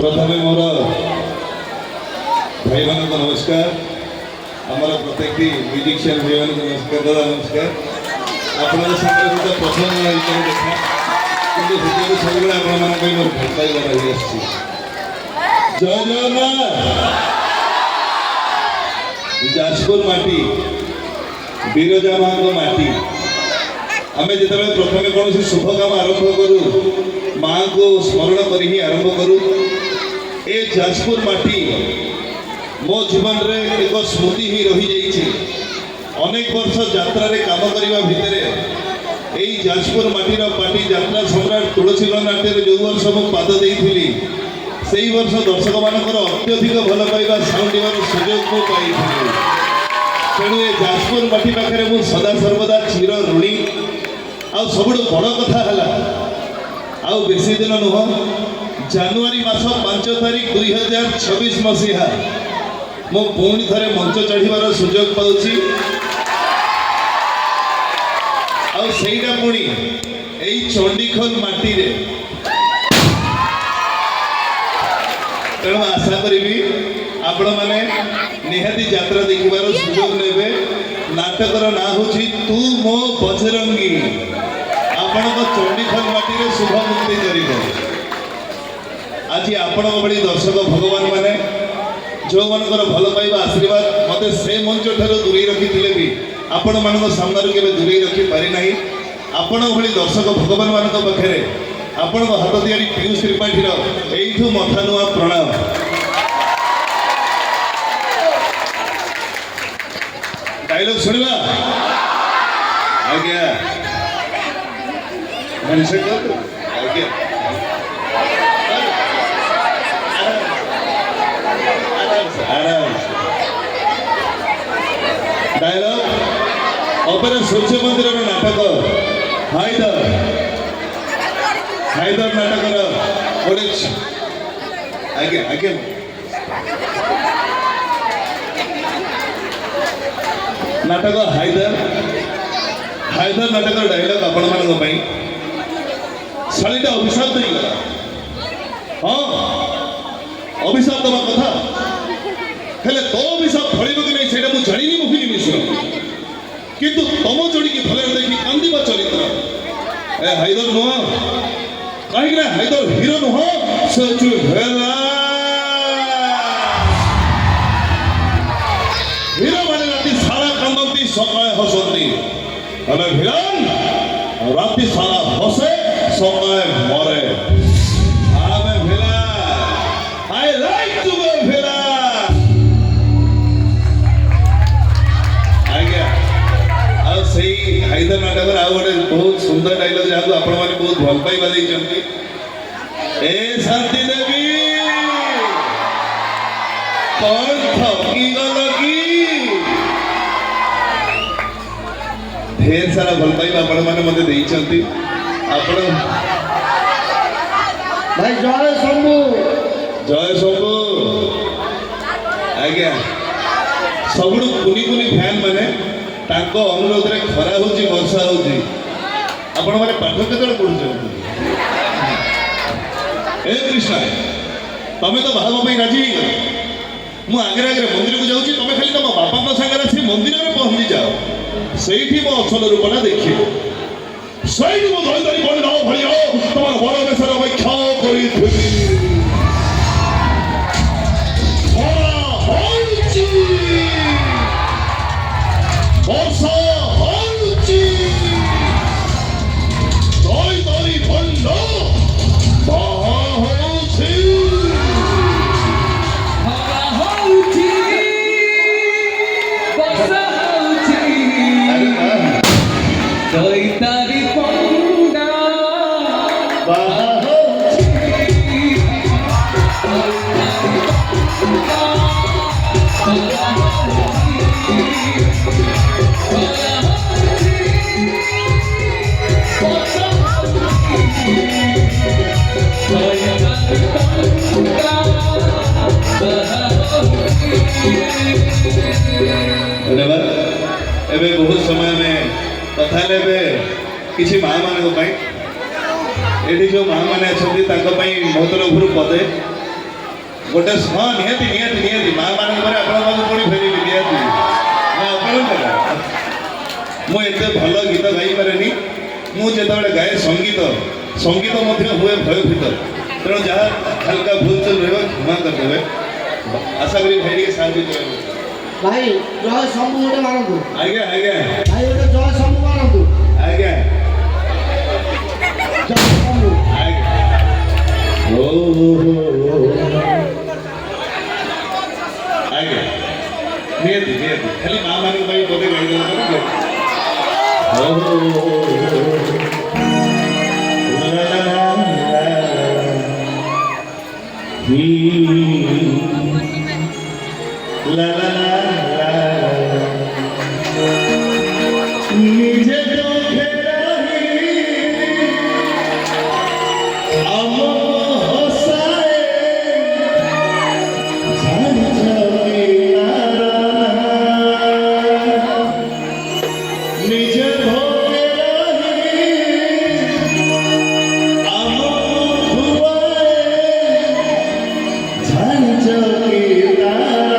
प्रथमे मोर भाई मान को नमस्कार। आमर प्रत्येक म्यूजिशियन भाई मान को नमस्कार। दादा नमस्कार। आपन संगे प्रथम देखा कि सब आप मोर भल पाइबा रही आसी। जय जगन्नाथ। जाजपुर माटी विरजा माँ को माटी आम जो प्रथम कौन शुभ काम आरंभ करूँ माँ को स्मरण कर ही आरंभ करूँ। ए जाजपुर माटी मो जीवन रे एक स्मृति ही रही जाइए। अनेक वर्ष यात्रा रे काम करने भितर यही जाजपुर माटीर पार्टी यात्रा सम्राट तुलसी नाट्य जो वर्ष मुझे पाद देती से वर्ष दर्शक मानकर अत्यधिक भल पाइबा साउंडार सुजोग को पाई। तेणु ए जाजपुर माटी पाखे मुझे सदा सर्वदा चिर ऋणी। आ सब बड़ कथा है बेसी दिन नुह जनवरी मास 5 तारीख 2026 मसीहा मो पुणी थे मंच चढ़ार सुजोग पाऊँगी। आईटा पुणी यही चंडीखोल माटी रे। तेणु आशा करी आपण मैंने निहाती यात्रा देखिबार सुजोग नेबे। नाटकर ना हूँ तू मो बजरंगी। आपण चंडीखोल माटी रे शुभ मुक्ति कर। आज आपण भली दर्शक भगवान माने जो मानकर भल पाइबा आशीर्वाद मत से मंच ठार दूरे रखी भी आपण मान सामने के दूरे रखी पारि नहीं। आपण भली दर्शक भगवान मान पाखे आपण हाथ तैयारी पीयूष त्रिपाठी यू मथा नुआ प्रणाम। डायलॉग सुनिबा आज्ञा आज्ञा डायलॉग अपेरा सूर्य मंदिर नाटक हाइदर हाइदर नाटक गोटे आज्ञा आज्ञा नाटक हाइदर हाइदर नाटक डायलॉग आपण मान शालीटा अभिशाप नहीं गला। हाँ अभिशाप दवा कथा हेले तो अभिशाप फल कि नहीं से जानी मो फिल्म विषय किंतु तुम जोड़ी की भले देखी कांदीबा चरित्र ए हाइदर नुह कहीं हाइदर हीरो नुह से हीरो माने राति सारा कांदती सकाळे हसती हेले विलन राति सारा हसे सकाळे मरे। आमे villain I like to be villain. आज्ञा आ सही हाइदर नाटक आ गोटे बहुत सुंदर डायलॉग जहाँ आपण मैंने बहुत भल पाइबा देइचंती। ए शांति देवी कौन थकी गल की ढेर सारा भल पाइबा आपण मैंने मते देइचंती। आपण भाई जय शंभू जय शंभू। आज्ञा सबुठ कुनी कुनी फैन मैंने तांको अनुरोध रे खरा होची वर्षा होची आपण माने पाठ केतळ पढुछन। ए कृष्णा तमे तो बाहा भाई राजी मु आगे आगे मंदिर को जाऊँ तुम खाली तुम बापा सागर आसी मंदिर में पहुंची जाओ से मो असल रूपटा देखिए सही मो धरी धरी बड़ी नाव भरी तुम बड़ बेसर अपेक्षा करी वर्षा होची दई दई बंद बाहा होची तारी पंडा धन्यवाद। एबे बहुत समय में कथा लेबे किसी माँ मान ये जो माँ मैंने अच्छा मोहतर भूर पदे गोटे हाँ निहाती निहाती निहाती माँ मान आपण पुणी फेरबी निहाती ଆପଣଙ୍କର ମୁଁ ଏତେ ଭଲ ଗୀତ ଗାଇପାରେନି ମୁଁ ଯେତେବେଳେ ଗାଏ ସଙ୍ଗୀତ ମଧ୍ୟ ହୁଏ ଭୟଭୀତ ତେଣୁ ଯାହା ହାଲକା ଭୁଲଚୁଲ ରହିବ କ୍ଷମା କରିଦେବେ ଆଶା କରି ଭାଇ ଟିକେ ସାହାଯ୍ୟ କରିବେ ଭାଇ ଜୟ ଶମ୍ଭୁ ଗୋଟେ ମାରନ୍ତୁ ଆଜ୍ଞା ଆଜ୍ଞା ଭାଇ ଗୋଟେ ଜୟ ଶମ୍ଭୁ ମାରନ୍ତୁ ଆଜ୍ଞା ଜୟ ଶମ୍ଭୁ ଆଜ୍ଞା ଆଜ୍ଞା ନିହାତି ନିହାତି ଖାଲି ମା ମାନଙ୍କ ପାଇଁ ବୋଧେ ଗାଇଦେଲା ପରେ La la la la নিজে চোখে রাহি আমার হসায় ঝাড় ঝাড়ি নারা নিজে ভোগে রাহি আমার ধুয়ায় ঝাড় ঝাড়ি নারা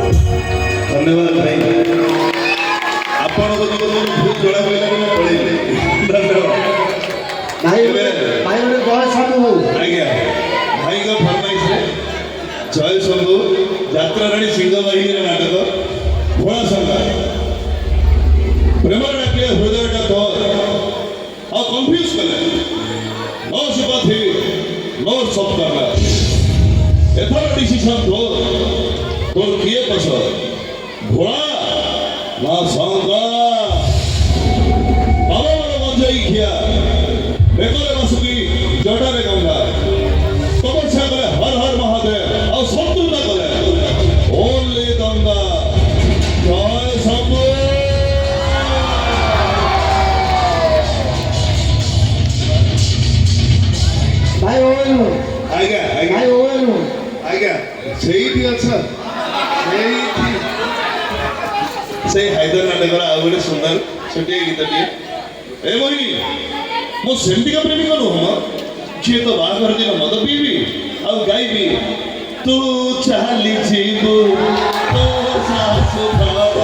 धन्यवाद भाई आपको बहुत जोड़ा पड़ा पड़े धन्यवाद ଭାଇ ଭାଇ ଗୋଟେ ଜୟ ଶମ୍ଭୁ आज्ञा भाई को फरमाइश जय शंभु यात्रा राणी सिंह बाहिनी नाटक भोला संगा प्रेम डाके हृदय तो कन्फ्यूज कले नो सिंपथी नो सब करना एथर डिसीजन तोर किए पसंद भोला ना संगा बाबा बड़ा मंजाई खिया बेकले बसुकी जटारे गंगा तपस्या करे हर हर महादेव और शत्रुता करे ओनली गंगा जय शंभु ଭାଇ ଓଏନ आज्ञा आज्ञा ଭାଇ ଓଏନ आज्ञा ସେଇଠି ଅଛ ସେଇଠି ସେଇ ହାଇଦର ନାଟକର ଆଉ ଗୋଟେ ସୁନ୍ଦର ଛୋଟିଆ ଗୀତଟିଏ ଏ ମୋହିନୀ ମୁଁ ସେମିତିକା ପ୍ରେମିକ ନୁହଁ ମ ଯିଏ ତ ବାହାଘର ଦିନ ମଦ ପିଇବି ଆଉ ଗାଇବି ତୁ ଚାଲି ଯିବୁ ତୋ ଶାଶୁ ଘର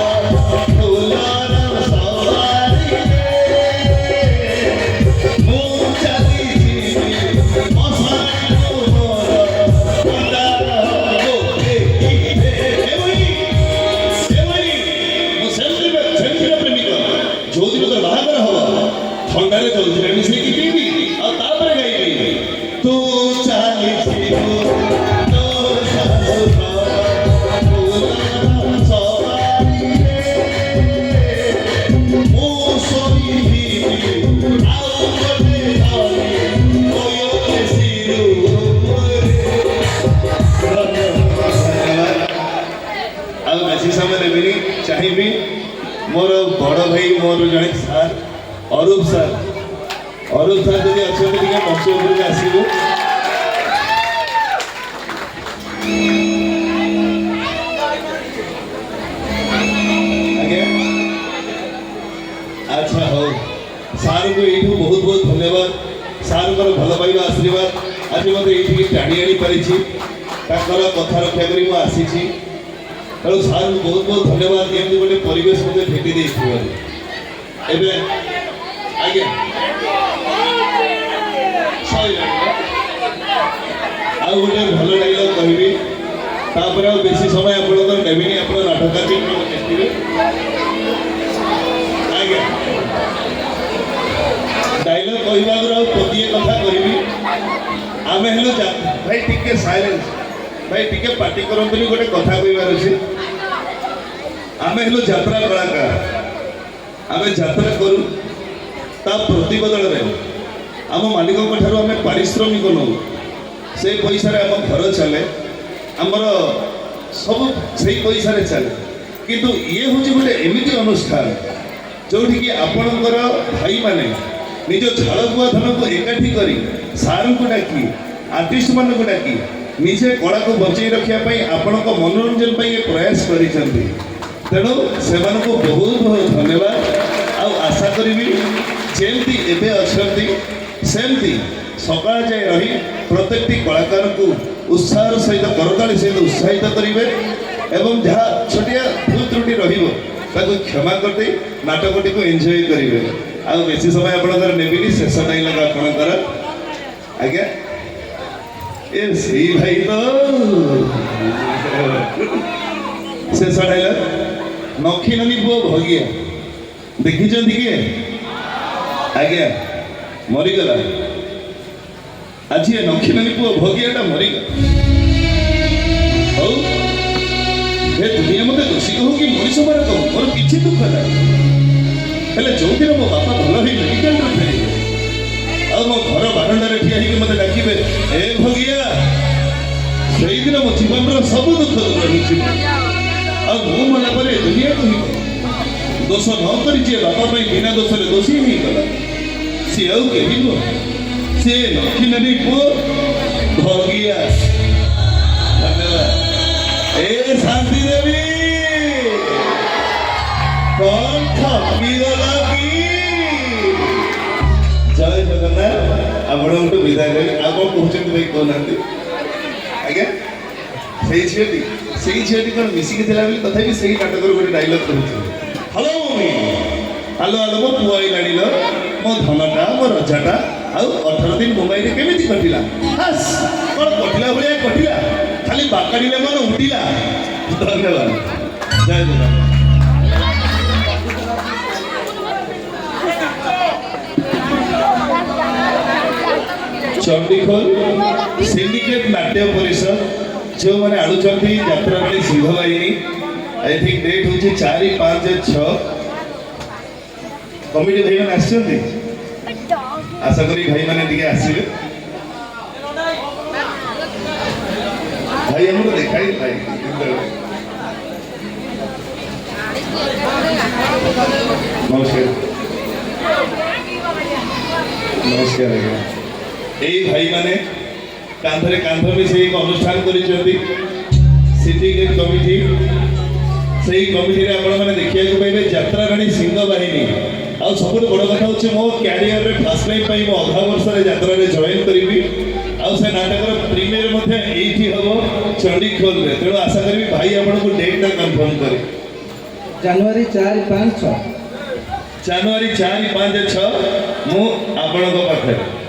ଫୁଲର ସବାରିରେ ମୁଁ ଚାଲି ଯିବି ମଶାଣିରୁ ମୋର ପଣ୍ଡାର ଗୋଟେଇରେ। ଏ ମୋହିନୀ ମୁଁ ସେମିତିକା ପ୍ରେମିକ ଯୋଉଦିନ ତୋର ବାହାଘର ହବ ଥଣ୍ଡାରେ ଜଲଦିରେ ମିଶେଇକି ପିଇବି ଆଉ ତାପରେ ଗାଇବି ତୁ ଚାଲିଯିବୁ ତୋ ଶାଶୁ ଘର ଫୁଲର ସବାରିରେ ମୁଁ ଶୋଇବି ଆଉ ଗୋଟେ ଘରେ କୋୟୋକେଶୀରୁ ଆଉ ବେଶୀ ସମୟ ନେବିନି ଚାହିଁବି ମୋର ବଡ଼ ଭାଇ ମୋର ଜଣେ ସାର୍ ଅରୁପ ସାର୍ ଯଦି ଅଛନ୍ତି ଟିକେ ମଞ୍ଚ ଉପରକୁ ଆସିବୁ ଆଜ୍ଞା ଆଚ୍ଛା ହଉ ସାର୍ଙ୍କୁ ଏଇଠୁ ବହୁତ ବହୁତ ଧନ୍ୟବାଦ ସାର୍ଙ୍କର ଭଲ ପାଇବା ଆଶୀର୍ବାଦ ଆଜି ମୋତେ ଏଇଠିକି ଟାଣି ଆଣି ପାରିଛି ତାଙ୍କର କଥା ରକ୍ଷା କରି ମୁଁ ଆସିଛି ତେଣୁ ସାର୍ଙ୍କୁ ବହୁତ ବହୁତ ଧନ୍ୟବାଦ ଏମିତି ଗୋଟେ ପରିବେଶ ମୋତେ ଭେଟି ଦେଇଥିବାରୁ ଏବେ ଆଜ୍ଞା ଆଉ ଗୋଟେ ଭଲ ଡାଇଲଗ କହିବି ତାପରେ ଆଉ ବେଶୀ ସମୟ ଆପଣଙ୍କର ନେବିନି ଆପଣ ନାଟକାର୍ଥୀ ଦେଖିବେ ଆଜ୍ଞା ଡାଇଲଗ କହିବା ଆଗରୁ ଆଉ ଗୋଟିଏ କଥା କହିବି ଆମେ ହେଲୁ ଭାଇ ଟିକେ ସାଇଲେନ୍ସ ଭାଇ ଟିକେ ପାଟି କରନ୍ତୁନି ଗୋଟେ କଥା କହିବାର ଅଛି ଆମେ ହେଲୁ ଯାତ୍ରା କଳାକାର ଆମେ ଯାତ୍ରା କରୁ ତା ପ୍ରତିବଦଳରେ ଆମ ମାଲିକଙ୍କ ଠାରୁ ଆମେ ପାରିଶ୍ରମିକ ନେଉ ସେଇ ପଇସାରେ ଆମ ଘର ଚାଲେ ଆମର ସବୁ ସେଇ ପଇସାରେ ଚାଲେ କିନ୍ତୁ ଇଏ ହେଉଛି ଗୋଟେ ଏମିତି ଅନୁଷ୍ଠାନ ଯେଉଁଠିକି ଆପଣଙ୍କର ଭାଇମାନେ ନିଜ ଝାଳବୁଆ ଧନକୁ ଏକାଠି କରି ସାର୍ଙ୍କୁ ଡାକି ଆର୍ଟିଷ୍ଟମାନଙ୍କୁ ଡାକି ନିଜେ କଳାକୁ ବଞ୍ଚେଇ ରଖିବା ପାଇଁ ଆପଣଙ୍କ ମନୋରଞ୍ଜନ ପାଇଁ ଏ ପ୍ରୟାସ କରିଛନ୍ତି ତେଣୁ ସେମାନଙ୍କୁ ବହୁତ ବହୁତ ଧନ୍ୟବାଦ ଆଉ ଆଶା କରିବି ଯେମିତି ଏବେ ଅଛନ୍ତି ସେମିତି ସକାଳ ଯାଏ ରହି ପ୍ରତ୍ୟେକଟି କଳାକାରଙ୍କୁ ଉତ୍ସାହର ସହିତ କରତାଳି ସହିତ ଉତ୍ସାହିତ କରିବେ ଏବଂ ଯାହା ଛୋଟିଆ ଭୁଲ ତ୍ରୁଟି ରହିବ ତାକୁ କ୍ଷମା କରିଦେଇ ନାଟକଟିକୁ ଏନ୍ଜୟ କରିବେ ଆଉ ବେଶୀ ସମୟ ଆପଣଙ୍କର ନେବିନି ଶେଷ ଡାଇଲଗ ଆପଣଙ୍କର ଆଜ୍ଞା ଏ ସେଇ ଭାଇ ତ ଶେଷ ଡାଇଲଗ ନଖି ନନି ପୁଅ ଭଗିଆ ଦେଖିଛନ୍ତି କିଏ ଆଜ୍ଞା ମରିଗଲା ଆଜି ଏ ନଖି ନନି ପୁଅ ଭଗିଆଟା ମରିଗଲା ହଉ ଏ ଦୁନିଆ ମୋତେ ଦୋଷୀ କହୁ କି ମଣିଷ ମାର କହୁ ମୋର କିଛି ଦୁଃଖ ନାହିଁ ହେଲେ ଯୋଉଦିନ ମୋ ବାପା ଭଲ ହେଇ ମେଡିକାଲରେ ଫେରିବେ ଆଉ ମୋ ଘର ବାରଣ୍ଡାରେ ଠିଆ ହେଇକି ମୋତେ ଡାକିବେ ଏ ଭଗିଆ ସେଇଦିନ ମୋ ଜୀବନର ସବୁ ଦୁଃଖ ଦୂର ହେଇଯିବ ଆଉ ମୁଁ ମଲା ପରେ ଦୁନିଆକୁ ହିଁ ଦୋଷ ନ କରି ଯିଏ ବାପା ପାଇଁ ବିନା ଦୋଷରେ ଦୋଷୀ ହେଇଗଲା ସିଏ ଆଉ କେହି ନୁହଁ ସିଏ ନଖି ନନି ପୁଅ ଭଗିଆ ଧନ୍ୟବାଦ ଏ ଶାନ୍ତି ଦେବୀ କଣ ଠକିଗଲା କି ଜୟ ଜଗନ୍ନାଥ ଆପଣଙ୍କଠୁ ବିଦାୟ କରି ଆଉ କଣ କହୁଛନ୍ତି ଭାଇ କହୁନାହାନ୍ତି ଆଜ୍ଞା ସେଇ ଝିଅଟି କଣ ମିଶିକି ଥିଲା ବୋଲି ତଥାପି ସେଇ ନାଟକର ଗୋଟେ ଡାଇଲଗ କହୁଛି ହ୍ୟାଲୋ ମମି ହ୍ୟାଲୋ ହ୍ୟାଲୋ ମୋ ପୁଅ ଆଇଲାଣିଲ ମୋ ଧନଟା ମୋ ରଜାଟା ଆଉ 18 ଦିନ ମୁମ୍ବାଇରେ କେମିତି କଟିଲା ହାସ୍ କଣ କଟିଲା ଭଳିଆ କଟିଲା ଖାଲି ବାକାଡ଼ିଲେ ମନ ଉଠିଲା ଧନ୍ୟବାଦ ଜୟ ଜଗନ୍ନାଥ ଚଣ୍ଡିଖୋଲ ସିଣ୍ଡିକେଟ ନାଟ୍ୟ ପରିଷଦ ଯେଉଁମାନେ ଆଣୁଛନ୍ତି ଯାତ୍ରାବାଳୀ ସିଂହ ବାହିନୀ ଆଇ ଥିଙ୍କ ଡେଟ୍ ହେଉଛି 4, 5, 6 କମିଟି ଭାଇମାନେ ଆସିଛନ୍ତି ଆଶା କରି ଭାଇମାନେ ଟିକେ ଆସିବେ ଭାଇ ଆମର ଦେଖାଇ ଭାଇ ନମସ୍କାର ନମସ୍କାର ଆଜ୍ଞା এই ভাইମାନେ କାନ୍ଧରେ କାନ୍ଧ ମିଶେଇ ଏକ ଅନୁଷ୍ଠାନ କରିଛନ୍ତି ସିଣ୍ଡିକେଟ କମିଟି ସେଇ କମିଟିରେ ଆପଣମାନେ ଦେଖିବାକୁ ପାଇବେ ଯାତ୍ରାରାଣୀ ସିଂହ ବାହିନୀ ଆଉ ସବୁଠୁ ବଡ଼ କଥା ହେଉଛି ମୋ କ୍ୟାରିୟରରେ ଫାର୍ଷ୍ଟ ଟାଇମ୍ ପାଇଁ ମୁଁ ଅଧା ବର୍ଷରେ ଯାତ୍ରାରେ ଜଏନ୍ କରିବି ଆଉ ସେ ନାଟକର ପ୍ରିମିୟର ମଧ୍ୟ ଏଇଠି ହେବ ଚଣ୍ଡିଖୋଲରେ ତେଣୁ ଆଶା କରିବି ଭାଇ ଆପଣଙ୍କୁ ଡେଟ୍ଟା କନଫର୍ମ କରେ ଜାନୁଆରୀ 4, 5, 6 ଜାନୁଆରୀ 4, 5, 6 ମୁଁ ଆପଣଙ୍କ ପାଖରେ